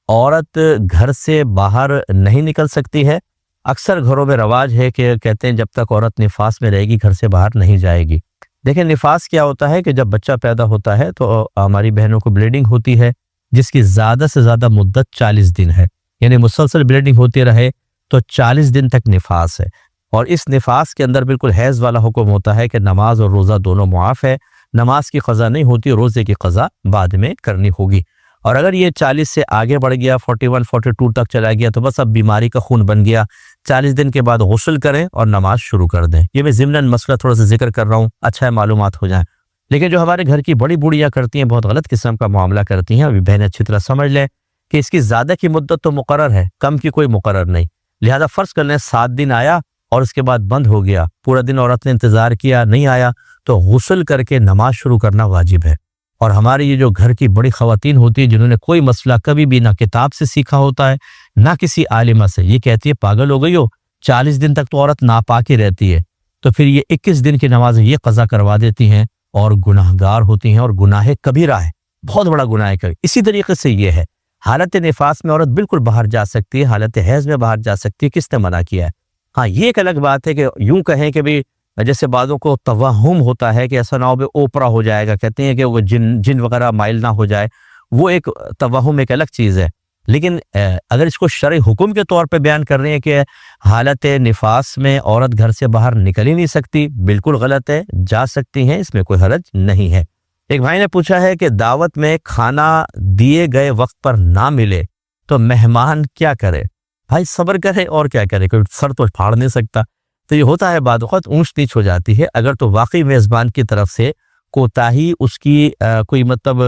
عورت گھر سے باہر نہیں نکل سکتی ہے؟ اکثر گھروں میں رواج ہے کہ کہتے ہیں جب تک عورت نفاس میں رہے گی گھر سے باہر نہیں جائے گی. دیکھیں نفاس کیا ہوتا ہے کہ جب بچہ پیدا ہوتا ہے تو ہماری بہنوں کو بلیڈنگ ہوتی ہے جس کی زیادہ سے زیادہ مدت 40 دن ہے، یعنی مسلسل بلیڈنگ ہوتی رہے تو 40 دن تک نفاس ہے. اور اس نفاس کے اندر بالکل حیض والا حکم ہوتا ہے کہ نماز اور روزہ دونوں معاف ہے، نماز کی قضا نہیں ہوتی، روزے کی قضا بعد میں کرنی ہوگی. اور اگر یہ 40 سے آگے بڑھ گیا 41 42 تک چلا گیا تو بس اب بیماری کا خون بن گیا. 40 دن کے بعد غسل کریں اور نماز شروع کر دیں. یہ میں ضمناً مسئلہ تھوڑا سا ذکر کر رہا ہوں، اچھا ہے معلومات ہو جائیں. لیکن جو ہمارے گھر کی بڑی بوڑھیاں کرتی ہیں بہت غلط قسم کا معاملہ کرتی ہیں، ابھی بہنیں اچھی طرح سمجھ لیں کہ اس کی زیادہ کی مدت تو مقرر ہے، کم کی کوئی مقرر نہیں. لہذا فرض کر لیں 7 دن آیا اور اس کے بعد بند ہو گیا، پورا دن عورت نے انتظار کیا نہیں آیا تو غسل کر کے نماز شروع کرنا واجب ہے. اور ہماری یہ جو گھر کی بڑی خواتین ہوتی ہیں جنہوں نے کوئی مسئلہ کبھی بھی نہ کتاب سے سیکھا ہوتا ہے نہ کسی عالمہ سے، یہ کہتی ہے پاگل ہو گئی ہو، 40 دن تک تو عورت ناپاکی رہتی ہے، تو پھر یہ 21 دن کی نماز یہ قضا کروا دیتی ہیں اور گناہ گار ہوتی ہیں، اور گناہ کبیرہ ہے، بہت بڑا گناہ ہے. اسی طریقے سے یہ ہے حالت نفاس میں عورت بالکل باہر جا سکتی ہے، حالت حیض میں باہر جا سکتی ہے، کس نے منع کیا ہے؟ ہاں یہ ایک الگ بات ہے کہ یوں کہیں کہ بھی جیسے بعضوں کو توہم ہوتا ہے کہ ایسا نہ ہو کہ اوپرا ہو جائے گا، کہتے ہیں کہ وہ جن وغیرہ مائل نہ ہو جائے، وہ ایک توہم ایک الگ چیز ہے. لیکن اگر اس کو شرعی حکم کے طور پہ بیان کر رہے ہیں کہ حالت نفاس میں عورت گھر سے باہر نکل ہی نہیں سکتی، بالکل غلط ہے، جا سکتی ہیں، اس میں کوئی حرج نہیں ہے. ایک بھائی نے پوچھا ہے کہ دعوت میں کھانا دیے گئے وقت پر نہ ملے تو مہمان کیا کرے؟ بھائی صبر کرے اور کیا کرے، کوئی سر تو پھاڑ نہیں سکتا. تو یہ ہوتا ہے بعض اوقات اونچ نیچ ہو جاتی ہے. اگر تو واقعی میزبان کی طرف سے کوتاہی اس کی کوئی مطلب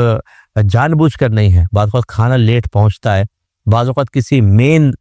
جان بوجھ کر نہیں ہے، بعض اوقات کھانا لیٹ پہنچتا ہے، بعض اوقات کسی مین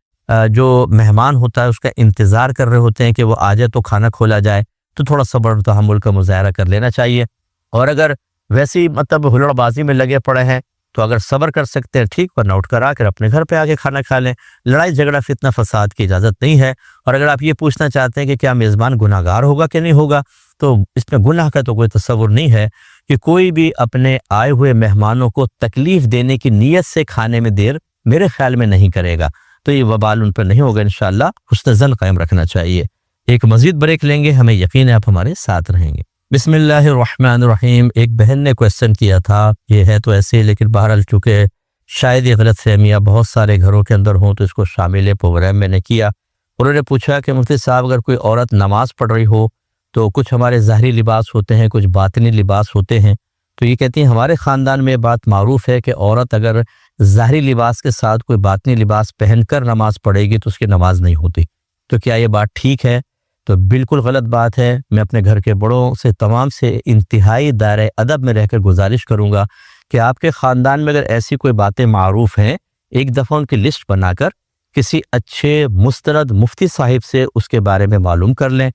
جو مہمان ہوتا ہے اس کا انتظار کر رہے ہوتے ہیں کہ وہ آ جائے تو کھانا کھولا جائے، تو تھوڑا صبر و تحمل کا مظاہرہ کر لینا چاہیے. اور اگر ویسی مطلب ہلڑ بازی میں لگے پڑے ہیں تو اگر صبر کر سکتے ہیں ٹھیک، ورنہ اٹھ کر آ کر اپنے گھر پہ آ کے کھانا کھا لیں. لڑائی جھگڑا فتنہ فساد کی اجازت نہیں ہے. اور اگر آپ یہ پوچھنا چاہتے ہیں کہ کیا میزبان گناہ گار ہوگا کہ نہیں ہوگا، تو اس میں گناہ کا تو کوئی تصور نہیں ہے کہ کوئی بھی اپنے آئے ہوئے مہمانوں کو تکلیف دینے کی نیت سے کھانے میں دیر میرے خیال میں نہیں کرے گا، تو یہ وبال ان پر نہیں ہوگا. انشاءاللہ حسن ظن قائم رکھنا چاہیے. ایک مزید بریک لیں گے، ہمیں یقین ہے آپ ہمارے ساتھ رہیں گے. بسم اللہ الرحمن الرحیم. ایک بہن نے کویسچن کیا تھا، یہ ہے تو ایسے، لیکن بہرحال چونکہ شاید یہ غلط فہمیاں بہت سارے گھروں کے اندر ہوں تو اس کو شامل پروگرام میں نے کیا. انہوں نے پوچھا کہ مفتی صاحب اگر کوئی عورت نماز پڑھ رہی ہو تو کچھ ہمارے ظاہری لباس ہوتے ہیں، کچھ باطنی لباس ہوتے ہیں، تو یہ کہتی ہیں ہمارے خاندان میں بات معروف ہے کہ عورت اگر ظاہری لباس کے ساتھ کوئی باطنی لباس پہن کر نماز پڑھے گی تو اس کی نماز نہیں ہوتی. تو کیا یہ بات ٹھیک ہے؟ تو بالکل غلط بات ہے. میں اپنے گھر کے بڑوں سے تمام سے انتہائی دائرہ ادب میں رہ کر گزارش کروں گا کہ آپ کے خاندان میں اگر ایسی کوئی باتیں معروف ہیں، ایک دفعہ ان کی لسٹ بنا کر کسی اچھے مستند مفتی صاحب سے اس کے بارے میں معلوم کر لیں.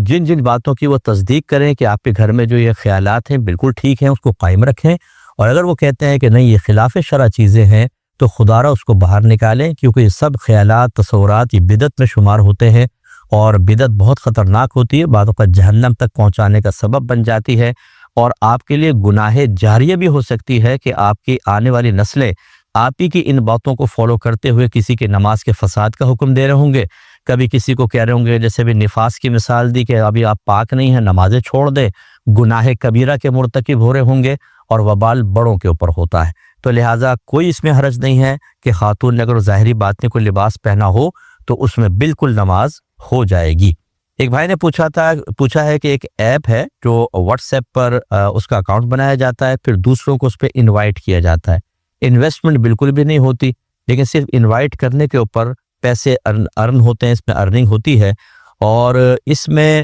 جن جن باتوں کی وہ تصدیق کریں کہ آپ کے گھر میں جو یہ خیالات ہیں بالکل ٹھیک ہیں، اس کو قائم رکھیں. اور اگر وہ کہتے ہیں کہ نہیں یہ خلاف شرع چیزیں ہیں تو خدا را اس کو باہر نکالیں، کیونکہ یہ سب خیالات تصورات یہ بدعت میں شمار ہوتے ہیں، اور بدعت بہت خطرناک ہوتی ہے، بعض اوقات جہنم تک پہنچانے کا سبب بن جاتی ہے، اور آپ کے لیے گناہ جاریہ بھی ہو سکتی ہے کہ آپ کی آنے والی نسلیں آپ ہی کی ان باتوں کو فالو کرتے ہوئے کسی کے نماز کے فساد کا حکم دے رہے ہوں گے، کبھی کسی کو کہہ رہے ہوں گے، جیسے بھی نفاس کی مثال دی کہ ابھی آپ پاک نہیں ہیں، نمازیں چھوڑ دیں، گناہ کبیرہ کے مرتکب ہو رہے ہوں گے، اور وبال بڑوں کے اوپر ہوتا ہے. تو لہٰذا کوئی اس میں حرج نہیں ہے کہ خاتون نے اگر ظاہری بات میں کوئی لباس پہنا ہو تو اس میں بالکل نماز ہو جائے گی. ایک بھائی نے پوچھا ہے کہ ایک ایپ ہے جو واٹس ایپ پر اس کا اکاؤنٹ بنایا جاتا ہے، پھر دوسروں کو اس پہ انوائٹ کیا جاتا ہے، انویسٹمنٹ بالکل بھی نہیں ہوتی، لیکن صرف انوائٹ کرنے کے اوپر پیسے ارن ہوتے ہیں، اس میں ارننگ ہوتی ہے، اور اس میں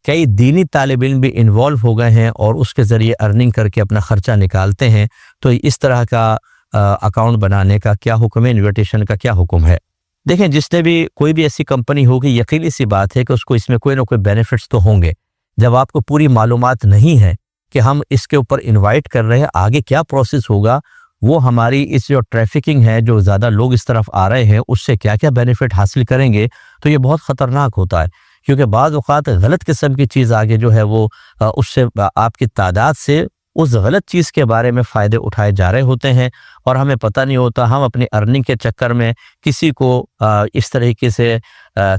کئی دینی طالب علم بھی انوالو ہو گئے ہیں اور اس کے ذریعے ارننگ کر کے اپنا خرچہ نکالتے ہیں۔ تو اس طرح کا اکاؤنٹ بنانے کا کیا حکم ہے، انویٹیشن کا کیا حکم ہے؟ دیکھیں، جس نے بھی کوئی بھی ایسی کمپنی ہوگی، یقینی سی بات ہے کہ اس کو اس میں کوئی نہ کوئی بینیفٹس تو ہوں گے۔ جب آپ کو پوری معلومات نہیں ہے کہ ہم اس کے اوپر انوائٹ کر رہے ہیں، آگے کیا پروسیس ہوگا، وہ ہماری اس جو ٹریفکنگ ہے، جو زیادہ لوگ اس طرف آ رہے ہیں، اس سے کیا کیا بینیفٹ حاصل کریں گے، تو یہ بہت خطرناک ہوتا ہے، کیونکہ بعض اوقات غلط قسم کی چیز آگے جو ہے وہ اس سے آپ کی تعداد سے اس غلط چیز کے بارے میں فائدے اٹھائے جا رہے ہوتے ہیں، اور ہمیں پتہ نہیں ہوتا، ہم اپنی ارننگ کے چکر میں کسی کو اس طریقے سے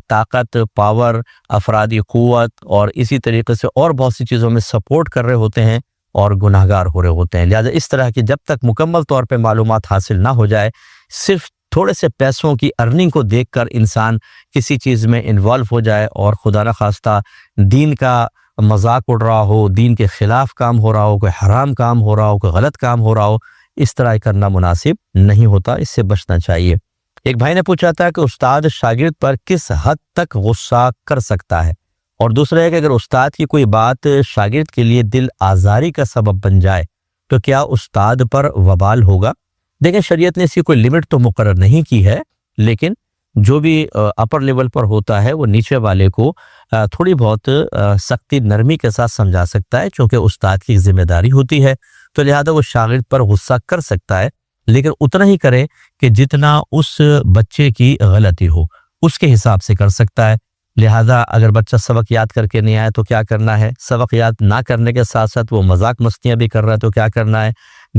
طاقت، پاور، افرادی قوت اور اسی طریقے سے اور بہت سی چیزوں میں سپورٹ کر رہے ہوتے ہیں اور گناہ گار ہو رہے ہوتے ہیں۔ لہٰذا اس طرح کی جب تک مکمل طور پہ معلومات حاصل نہ ہو جائے، صرف تھوڑے سے پیسوں کی ارننگ کو دیکھ کر انسان کسی چیز میں انوالو ہو جائے اور خدا نخواستہ دین کا مذاق اڑ رہا ہو، دین کے خلاف کام ہو رہا ہو، کوئی حرام کام ہو رہا ہو، کوئی غلط کام ہو رہا ہو، اس طرح کرنا مناسب نہیں ہوتا، اس سے بچنا چاہیے۔ ایک بھائی نے پوچھا تھا کہ استاد شاگرد پر کس حد تک غصہ کر سکتا ہے، اور دوسرا ہے کہ اگر استاد کی کوئی بات شاگرد کے لیے دل آزاری کا سبب بن جائے تو کیا استاد پر وبال ہوگا؟ دیکھیں، شریعت نے اس کی کوئی لمٹ تو مقرر نہیں کی ہے، لیکن جو بھی اپر لیول پر ہوتا ہے وہ نیچے والے کو تھوڑی بہت سختی نرمی کے ساتھ سمجھا سکتا ہے، چونکہ استاد کی ذمہ داری ہوتی ہے، تو لہذا وہ شاگرد پر غصہ کر سکتا ہے، لیکن اتنا ہی کرے کہ جتنا اس بچے کی غلطی ہو اس کے حساب سے کر سکتا ہے۔ لہذا اگر بچہ سبق یاد کر کے نہیں آیا تو کیا کرنا ہے، سبق یاد نہ کرنے کے ساتھ ساتھ وہ مذاق مستیاں بھی کر رہا ہے تو کیا کرنا ہے،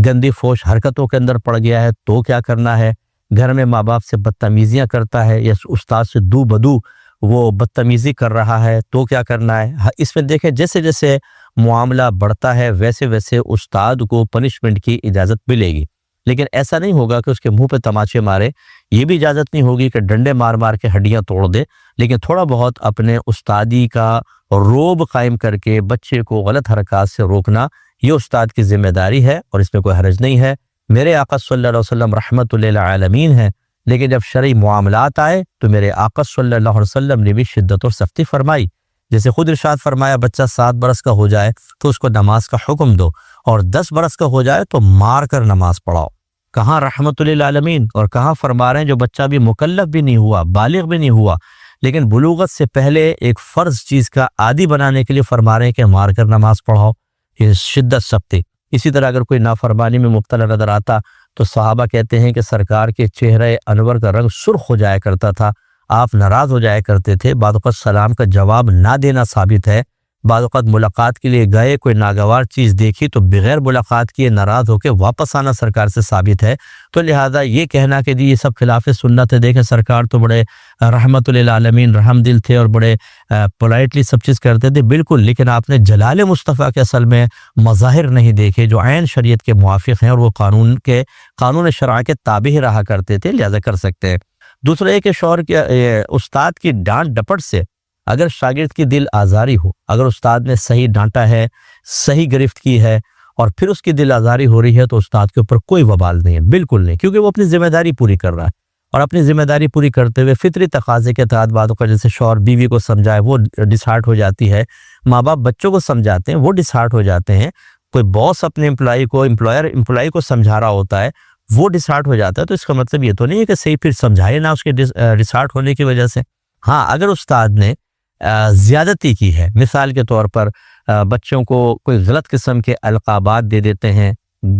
گندی فوش حرکتوں کے اندر پڑ گیا ہے تو کیا کرنا ہے، گھر میں ماں باپ سے بدتمیزیاں کرتا ہے یا استاد سے دو بدو وہ بدتمیزی کر رہا ہے تو کیا کرنا ہے۔ اس میں دیکھیں، جیسے جیسے معاملہ بڑھتا ہے ویسے ویسے استاد کو پنشمنٹ کی اجازت ملے گی، لیکن ایسا نہیں ہوگا کہ اس کے منہ پہ تماچے مارے، یہ بھی اجازت نہیں ہوگی کہ ڈنڈے مار مار کے ہڈیاں توڑ دے، لیکن تھوڑا بہت اپنے استادی کا روب قائم کر کے بچے کو غلط حرکات سے روکنا، یہ استاد کی ذمہ داری ہے اور اس میں کوئی حرج نہیں ہے۔ میرے آقا صلی اللہ علیہ وسلم رحمت للعالمین ہیں، لیکن جب شرعی معاملات آئے تو میرے آقا صلی اللہ علیہ وسلم نے بھی شدت اور سختی فرمائی، جیسے خود ارشاد فرمایا بچہ 7 برس کا ہو جائے تو اس کو نماز کا حکم دو، اور 10 برس کا ہو جائے تو مار کر نماز پڑھاؤ۔ کہاں رحمت للعالمین، اور کہاں فرما رہے ہیں جو بچہ بھی مکلف بھی نہیں ہوا، بالغ بھی نہیں ہوا، لیکن بلوغت سے پہلے ایک فرض چیز کا عادی بنانے کے لیے فرما رہے ہیں کہ مار کر نماز پڑھاؤ، یہ شدت سختی۔ اسی طرح اگر کوئی نافرمانی میں مبتلا نظر آتا تو صحابہ کہتے ہیں کہ سرکار کے چہرے انور کا رنگ سرخ ہو جایا کرتا تھا، آپ ناراض ہو جایا کرتے تھے، بعض اوقات سلام کا جواب نہ دینا ثابت ہے، بعض اوقات ملاقات کے لیے گئے، کوئی ناگوار چیز دیکھی تو بغیر ملاقات کیے ناراض ہو کے واپس آنا سرکار سے ثابت ہے۔ تو لہذا یہ کہنا کہ جی یہ سب خلاف سنت ہے، دیکھیں سرکار تو بڑے رحمت للعالمین رحم دل تھے اور بڑے پولائٹلی سب چیز کرتے تھے، بالکل، لیکن آپ نے جلال مصطفیٰ کے اصل میں مظاہر نہیں دیکھے جو عین شریعت کے موافق ہیں، اور وہ قانون شرع کے تابع رہا کرتے تھے، لہذا کر سکتے ہیں۔ دوسرا یہ کہ شوہر کے استاد کی ڈانٹ ڈپٹ سے اگر شاگرد کی دل آزاری ہو، اگر استاد نے صحیح ڈانٹا ہے، صحیح گرفت کی ہے اور پھر اس کی دل آزاری ہو رہی ہے تو استاد کے اوپر کوئی وبال نہیں ہے، بالکل نہیں، کیونکہ وہ اپنی ذمہ داری پوری کر رہا ہے، اور اپنی ذمہ داری پوری کرتے ہوئے فطری تقاضے کے تحت باتوں کا، جیسے شوہر بیوی کو سمجھائے وہ ڈسہارٹ ہو جاتی ہے، ماں باپ بچوں کو سمجھاتے ہیں وہ ڈسہارٹ ہو جاتے ہیں، کوئی باس اپنے امپلائی کو سمجھا رہا ہوتا ہے وہ ڈسہارٹ ہو جاتا ہے، تو اس کا مطلب یہ تو نہیں ہے کہ صحیح پھر سمجھائے نہ اس کے ڈسہارٹ ہونے کی وجہ سے۔ ہاں، اگر استاد نے زیادتی کی ہے، مثال کے طور پر بچوں کو کوئی غلط قسم کے القابات دے دیتے ہیں،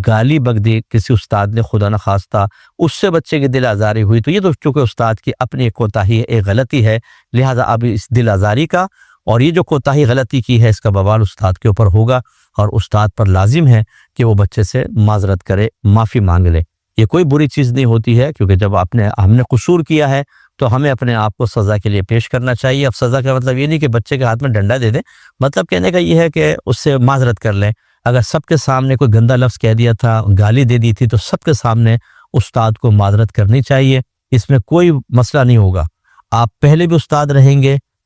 گالی بک دی کسی استاد نے خدا نخواستہ، اس سے بچے کی دل آزاری ہوئی، تو یہ تو چونکہ استاد کی اپنی ایک کوتاہی ہے، ایک غلطی ہے، لہٰذا اب اس دل آزاری کا اور یہ جو کوتاہی غلطی کی ہے اس کا بوال استاد کے اوپر ہوگا، اور استاد پر لازم ہے کہ وہ بچے سے معذرت کرے، معافی مانگ لے۔ یہ کوئی بری چیز نہیں ہوتی ہے، کیونکہ جب ہم نے قصور کیا ہے تو ہمیں اپنے آپ کو سزا کے لیے پیش کرنا چاہیے۔ اب سزا کا مطلب یہ نہیں کہ بچے کے ہاتھ میں ڈنڈا دے دیں، مطلب کہنے کا یہ ہے کہ اس سے معذرت کر لیں۔ اگر سب کے سامنے کوئی گندا لفظ کہہ دیا تھا، گالی دے دی تھی، تو سب کے سامنے استاد کو معذرت کرنی چاہیے، اس میں کوئی مسئلہ نہیں ہوگا۔ آپ پہلے بھی استاد رہیں گے،